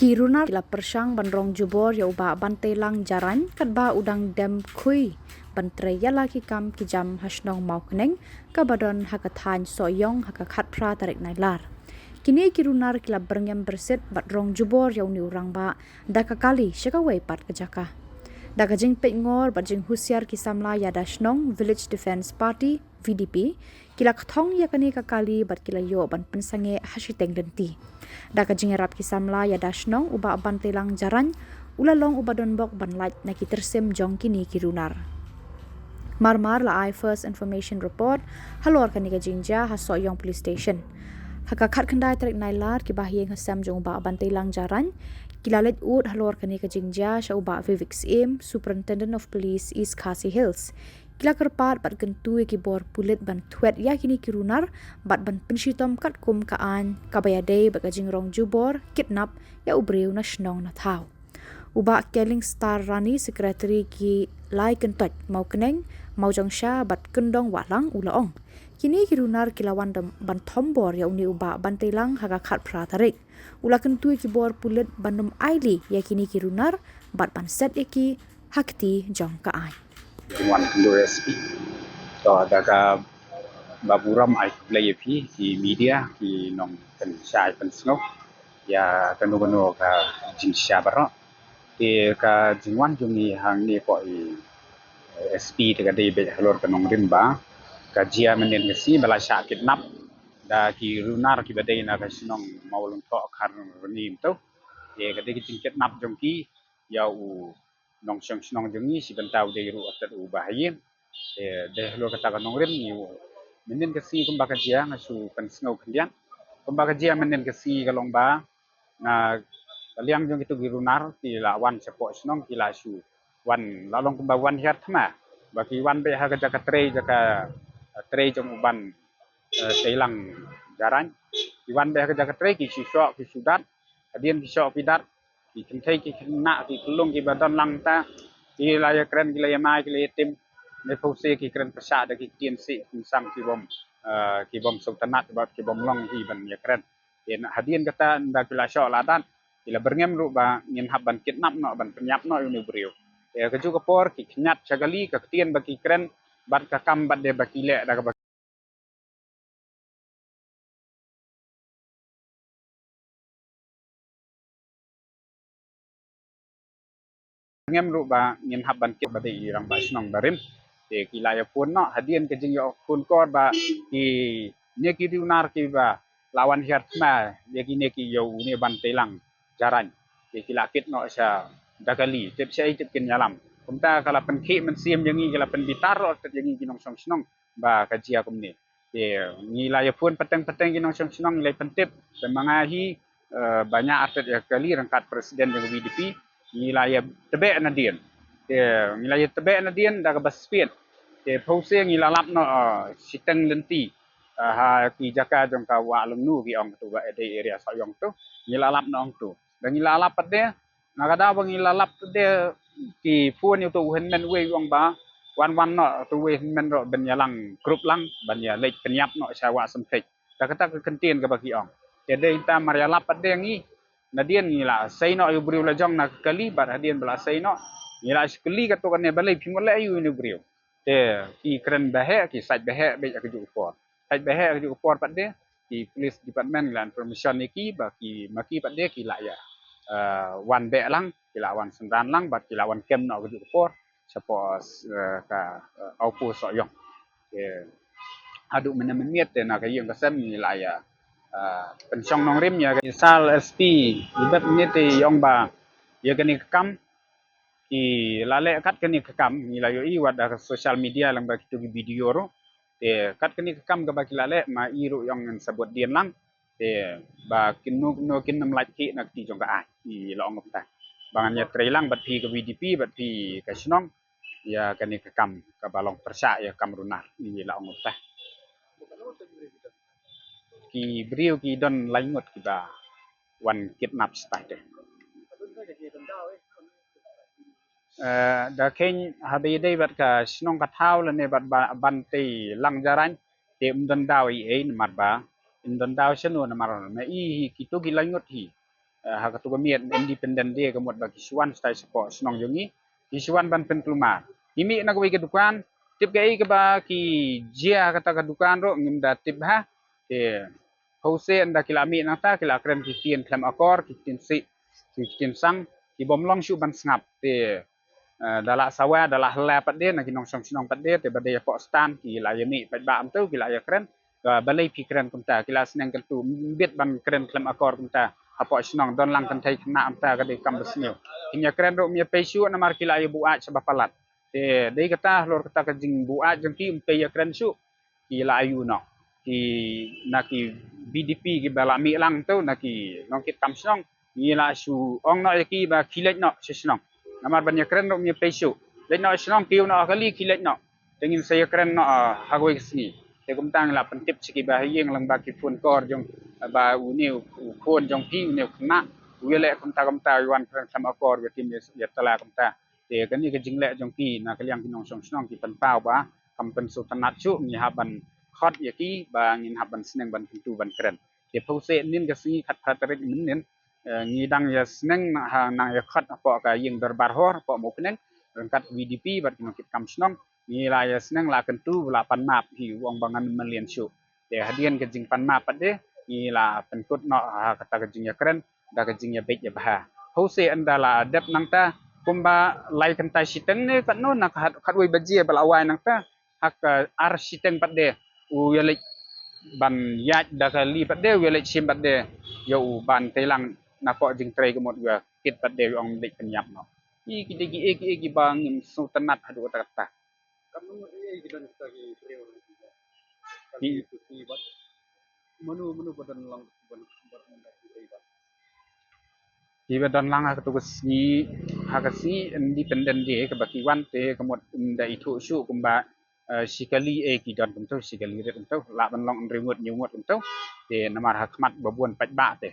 Kiruna kila persang bandrong jubor ya uba bante lang jaran kat ba udang dem kui bantre ya laki kam kijam hasnong mau keneng kabadon hakathan soyong hakakat pra tarik nailar. Kini kirunar kila berngem bersit bandrong jubor ya uni urang ba daka kali syakawai pat kejaka. Daka jing pek ngor bajing husiar kisamla ya dashnong Village Defense Party VDP kila kathong ya kani kakali bat kila yo ban pensange hasiteng lenti. Daka jingerap kisamla ya dashnong uba bante lang jaran ulalong uba donbok ban light na kitersim jong kini kirunar. Marmar la I first information report halor kani ka jingja haso yong police station. Hakakat kendai tarik nailar ki bahieng hasam jong uba bante lang jaran kilalet ud halor kani ka jingja sya uba Vivek Sim Superintendent of Police East Khasi Hills. Kila kerpat bat gentui ki bor pulit ban tuet ya kini kirunar bat ban penshitom kat kum kaan kabayade bat kajing rong jubor kidnap ya ubriu na shnong na thau. Uba Keling Star Rani Secretary ki lai kentot mau keneng mau jongsha bat kendong walang ulaong. Kini kirunar kilawan ban thombor ya uni uba bantelang hakakat pratarik. Ula kentui ki bor pulit bandum aili ya kini kirunar bat ban set ki hakti jong kaan. One Indo SP. So daga baburam ai play pi di media di nong kan sai pen sngo ya kan no ka jin sha baro ti ka jingwan jumi hang ni po SP daga dei be halor kan nong rimba ka jia menen ngasi bala sha kidnap da ki runar ki badai na ka snong maulung to khar nim to ye ka dei ki kidnap jong ki ya u nong snong jong ni si bentau dei ru atat u bahayin de halor kata kan nong rim ni menen kasi kumbaga jia ngasu kan sngo kendian kumbaga jia menen kasi kalong ba na liang jong itu girunar ti lawan sepo snong ti lasu wan lalong kumbaga wan hiat ma bagi wan be ha jaka tre jong uban telang jaran ti wan be ha jaka tre ki sisok ki sudat adien ki sok pidat ki kentai ki kena ki kelung ki badan lang ta ti laya kren ki laya mai ki laya tim ne pose ki kren pesa da ki tien si sang ki bom sultanat bat ki bom long hi ban ya kren yen hadien kata nda kila syo ladan kila berngem ru ba ngin haban kidnap no ban penyap no uni brio ya keju kapor ki knyat chagali ka tien baki kren bat ka kam bat de baki le da ka ngem ru ba ngin haban kit bade irang ba snong barim te kilaya pun no hadien ke jing yo pun kor ba ki ne ki diunar ki ba lawan hiat ma ye ki ne ki yo ne ban telang jaran te kilakit no sa dagali tep sai tep kin yalam kumta kala pen ki men sim yang kala pen bitar ro tet yang ki nong song snong ba ka jia kum ne te ngilaya pun peteng-peteng ki nong song snong nilai pentip pemangahi banyak atet ya kali rangkat presiden dengan VDP ngilaya tebe na dien te ngilaya tebe na dien da ka baspit te pose ngilalap no siteng lenti ha ki jaka jong ka wa lung nu ki ong tu ba de area sayong tu ngilalap no ong tu dan ngilalap pade na kada bang ngilalap de ki puan yu tu hen men we ong ba wan no tu we men ro ben yalang grup lang ban ya lek penyap no sawa semtek da kata ke kentien ka bagi ong te de inta maria lap pade ngi nadien ngila sai no yu briu la jong na kali bar hadien bala sai no ngila sekali ka to kan ne balai phimole yu ni briu te ki kren bahe ki site bahe be ka ju upor site bahe ka ju upor pade ki police department lan information ni ki ba ki maki pade ki la ya wan be lang ki la wan sendan lang bat ki la wan kem no ka ju upor suppose ka aupu so yong te adu menemiet te na ka yung kasem ni la ya pensong nong rim ya sal SP ibet ni te yong ba ya kani kam ki lale kat kani kam ni la yo i wada social media lang ba kitu video ro te kat kani kam ga ba ki lale ma i ro yong sabut dien lang te ba kinu no kin nam lait ki nak ti jong ka ai i lo ngop ta bangan ya trailang bat pi ke VDP bat pi ka snong ya kani kam ka balong persa ya kam runar ni la ngop ta ki brio ki don laingot ki ba wan kidnap style da ken habe dei bat ka snong ka thau le ne bat ban te lang jaran te don daw i e mat ba in don daw senu na mar na i ki to ki laingot hi hak tu kami independent dia kemud bagi suan stay support senong jongi di suan ban pen kelumar imi nak ke dukan tip gai ke ba ki jia kata ke dukan ro ngim da tip ha te hose anda kila mi nata kila kren ki tien klem akor ki tin si ki tin sang ki bom long shu ban ngap te dalak sawa dalak hela pat dia nak kinong song sinong pat dia te bade pok stan ki la yemi pat ba am tu kila ya kren balai pi kren kumta kila seneng keltu bit ban kren klem akor kumta apa senong don lang kan thai kena amta ka de kam besneu inya kren ro mia pesu na mar kila ya buat sebab palat te dei kata lor kata ka jing buat jeng ki umpe ya kren su kila ayu no ki naki BDP ki bala mi lang tu naki nongkit kam senong ila su ong no ki ba kilet no senong namar banyak keren no mia pesu le no senong kiu no kali kilet no tengin saya keren no hagoi sini te kumtang la pentip siki ba yeng lang ba ki fun kor jong ba uniu phone jong pi uniu kena wele kumta yuan keren sama kor ya tim ya tala kumta te kan ni ke jingle jong pi na kaliang kinong song senong ki pen pau ba kam pen sultanat chu ni haban khot ya ki ba ngin haban seneng ban pintu ban keren te pause nin ke si khat phatret min nin ngidang ya seneng na ya khat apa ka yeng berbar hor apa mo kenen rengkat VDP bat kinokit kam senong ni la ya seneng la kentu la pan map hi wong bangan melian syu te hadian ke jing pan map de ni la penkut no kata ke jing ya keren da ke jing ya bet ya bah pause andala dep nang ta kumba lai kan tai siteng ne kat no nak khat wei baji bal awai nang ta hak ar siteng pat de u ya ban yat da ka li pat de wele sim pat de yo ban telang na ko jing tre ko mod ga kit pat de ong dik penyap no i ki bang sultanat hadu kata kamu ini kita lagi beliau di di buat menu badan lang di badan lang ha tu si ha ka si independent de ka baki wan te ka mod da itu su kumba sikali ki don kum tu sikali re kum tu la ban long remote nyumot kum tu te namar hakmat babuan pat ba te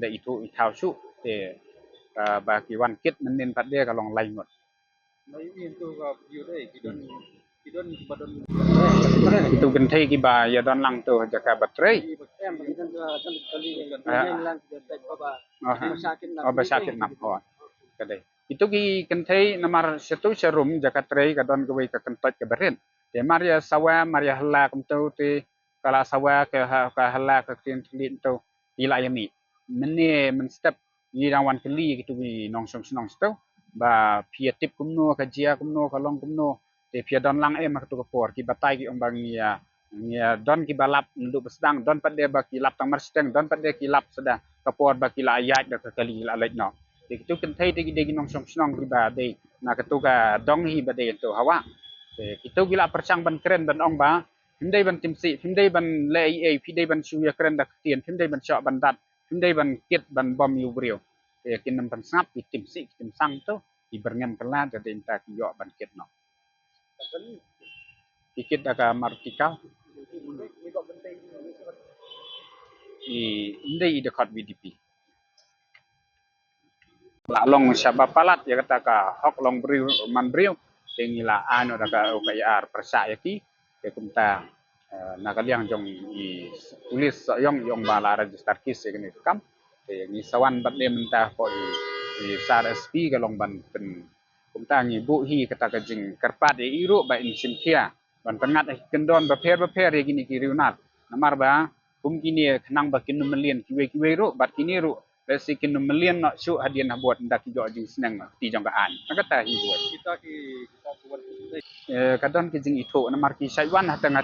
da itu thau su te baki wan kit menin pat de ka long lai ngot nah ini itu video deh kita badan itu gentai ki ba ya don lang tu jaka baterai em kita kali yang lang kita baba sakit nap ho kadai itu ki gentai namar satu serum jaka trai ka don gwe ka kentot ke beren te maria sawa maria hela kum tu te kala sawa ke ka hela ka tin tin tu ila yami meni men step ni rawan keli gitu ni nong song senong sto ba pia tip kumno ka jia kumno ka long kumno te pia don lang mak tu ka por ki batai ki ombang ya don ki balap nduk besdang don pade ba ki lap tang mar steng don pade ki lap sedang ka por ba ki la ayat da ka kali la lek no te tu kan thai te ki nong song senong ki ba de na ka tu ka dong hi ba de tu hawa te ki tu gila persang ban keren ban ong ba hindai ban timsi hindai ban le ai hindai ban suya keren da tien hindai ban shot ban dat hindai ban kit ban bom yu brio te kin nam ban snap ki timsi tim sang tu ki berngem kala da de ta ki yo ban kit no ikit da martikal indai ide khot VDP la long sabab palat ya kata ka hok long briu man briu tengila ano da ka OKR persa yaki ke kumta nakaliang jong i tulis yong bala register kis ni kam te ni sawan bat de mentah ko i sar SP ka long ban pen kumta ni bu hi kata ka jing kerpat e iru ba in simthia ban pengat kendon ba pher ye gini ki riunat namar ba kum kini kenang ba kin melian kiwe ru bat kini ru besi kin melian no su hadian buat ndak jo jing seneng ti jong kaan kata hi buat kita buat kadon ki jing itu namar ki saiwan hatang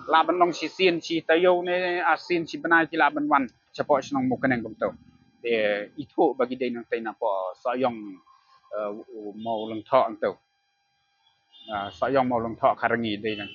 la ban long si sin si tayo ne asin si banai ki la ban wan chapo snong mo kaneng kum to itu bagi dei nang tai na po sayong mau long tho ang to sayong mau long tho karangi dei nang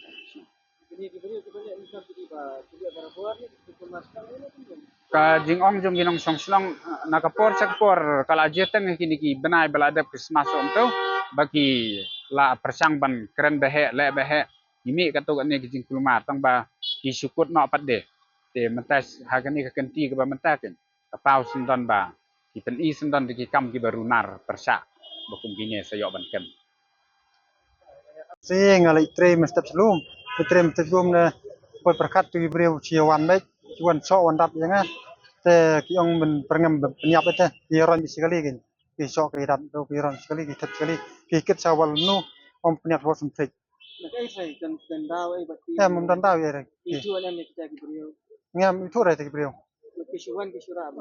ini diberi misal di buat itu masuk ini ka jing ong jong ginong song slong nakapor sakpor kala jeteng kini ki banai balada Christmas om to bagi la persang ban keren behe le behe imi katu ni jing kulumar tang ba ki sukut no pat de te mentas hagani ka kenti ka ba mentaken ka pau sindon ba ki pen i sindon ki kam ki barunar persa bokum gini sayo ban ken Saya ngalai trem step sebelum na poi perkat tu beri ciawan baik cuan sok wan dap jangan te ki ong men perngam penyap te ki ron sekali gin ki sok ki rat do ki ron sekali ki tet sekali ki ket sawal nu om penyap ho sem tek Nag-ay dan daw ay bati. mum dan daw yere ki Itu alam ni kita beriyo. ngam itu re te ki brio Kisuan kisura.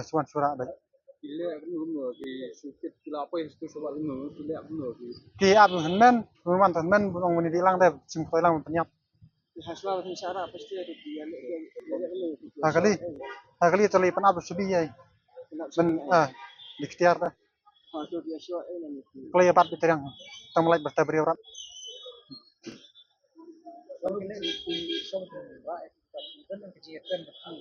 suan sura ba Ile aku di sikit kila apa yang itu soal ile aku ki ab men man tan men ong ni di lang te sim khoi lang penyap Haswa ng sara pasti ada dia. akali to li pan ab subi ai ben di ikhtiar ta Itu dia syo ni. klay bat biterang tamalai basta brio rat Kalau ini di song baik dan kegiatan betul.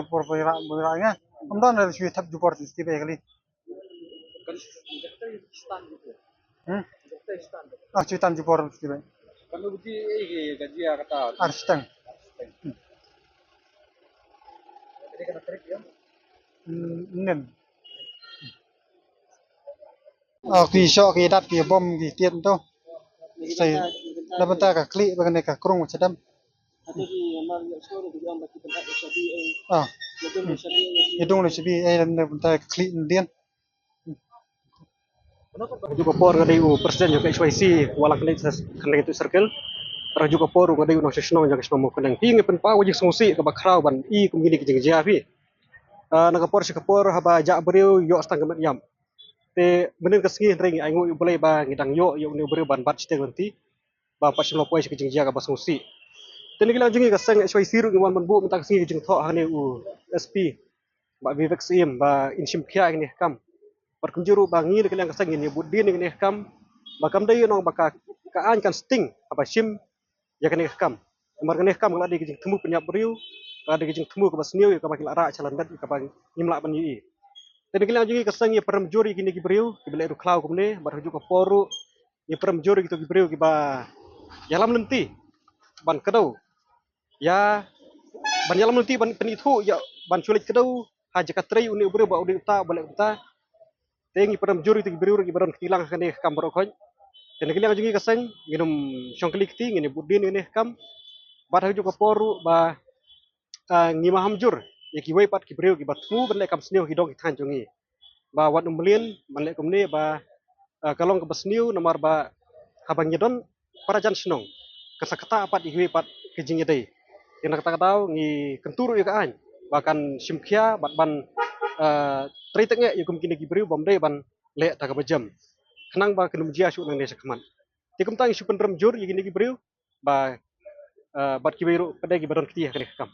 por bira nga om dan re sui thap jupor ti be kali Kan kita stand gitu. Kita stand. sui tan jupor ti be Kalau begini gaji kata. arstang Jadi kena trik ya. nen ki sok ki dat ki bom ki tiet to sai na banta ka kli bagane ka krung chadam Atau di mal store di dalam bagi tempat sabi ah betul sabi. hidung le sibi ai na banta ka kli ndien juga por ngadai u presiden juga SYC walang kena itu circle terus juga por ngadai u nasional yang kesma mo kenang ting pen pa wajik songsi ke bakrau ban I kumgini ke jengja fi naga por si kapor haba ja beriu yo stang kemet yam te bener kesengi ring ai ngu boleh ba ngidang yo ni beriu ban bat cite nanti ba pas lo pois ke jengja ka basongsi te ni jengi ka sang SYC ru ngwan ban bu mentang sengi jeng tho hane u SP ba Vivek Sim ba insim khia ni kam perkunjuru bangi dengan yang kesengin ni budin dengan kam bakam day nong baka kaan kan sting apa sim ya kan kam mar kan kam ngala di kijing temu penyap beriu ada kijing temu ke basniu ka bakil ara chalan dat ka bang nimla ban yi tapi kalau jadi kesengi perem juri kini ki beriu ki bele ru klau kumne bar huju ka poru ni perem juri gitu ki beriu ki ba yalam lenti ban kedau ya ban yalam lenti ban penitu ya ban sulit kedau haja katri uni beriu ba udi uta balik uta tengi peram juri ti beriur ki baron kilang kane kam baro khoj ten kilang jungi kaseng nginum songkli kti ngini budin ngene kam bar haju ko poru ba ngima hamjur ki wei pat ki beriur ki batmu benle kam sniu ki dong ki than jungi ba wat umlin manle kumne ba kalong ke basniu nomor ba habang yedon para jan snong kasakata apat ki wei pat ki jingi dei yang kata katau ngi kenturu ya kaan bahkan simkhia bat ban triteknya ya kumkin ki beriu bom dei ban le ta ka bajam kenang ba kenum jia su nang desa kaman tikum tang su penrem jur ya ki beriu ba bat ki beriu pedai ki baron kiti ya kam